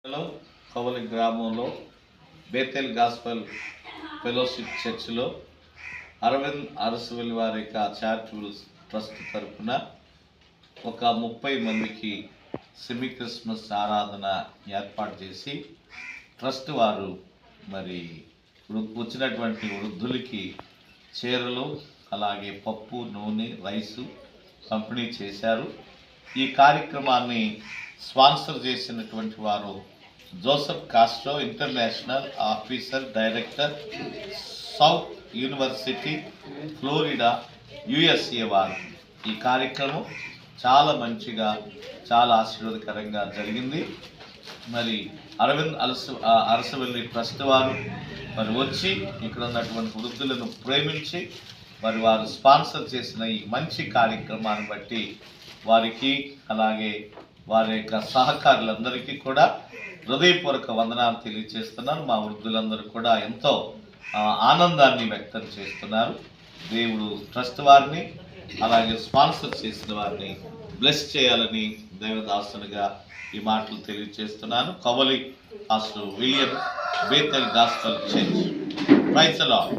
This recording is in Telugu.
లో కవలి గ్రామంలో బేతెల్ గాస్పల్ ఫెలోషిప్ చర్చిలో అరవింద్ అరసవెల్లి వారి యొక్క చారిటబుల్ ట్రస్ట్ తరఫున ఒక 30 మందికి సెమీ క్రిస్మస్ ఆరాధన ఏర్పాటు చేసి ట్రస్ట్ వారు మరి వచ్చినటువంటి వృద్ధులకి చీరలు అలాగే పప్పు నూనె రైసు పంపిణీ చేశారు. ఈ కార్యక్రమాన్ని స్పాన్సర్ చేసినటువంటి వారు Joseph Castro, international officer director, south university, Florida, USA వారు. ఈ కార్యక్రమం చాలా మంచిగా చాలా ఆశీర్వాదకరంగా జరిగింది. మరి అరవింద్ అరసవెల్లి ట్రస్ట్ వారు మరి వచ్చి ఇక్కడ ఉన్నటువంటి వృద్ధులను ప్రేమించి మరి వారు స్పాన్సర్ చేసిన ఈ మంచి కార్యక్రమాన్ని బట్టి వారికి అలాగే వారి యొక్క సహకారులందరికీ కూడా హృదయపూర్వక వందనాలు తెలియజేస్తున్నాను. మా వృద్ధులందరూ కూడా ఎంతో ఆనందాన్ని వ్యక్తం చేస్తున్నారు. దేవుడు ట్రస్ట్ వారిని అలాగే స్పాన్సర్ చేసిన వారిని బ్లెస్ చేయాలని దైవదాసునిగా ఈ మాటలు తెలియజేస్తున్నాను. Kavali pastor William, Bethel gospel church. Praise the lord.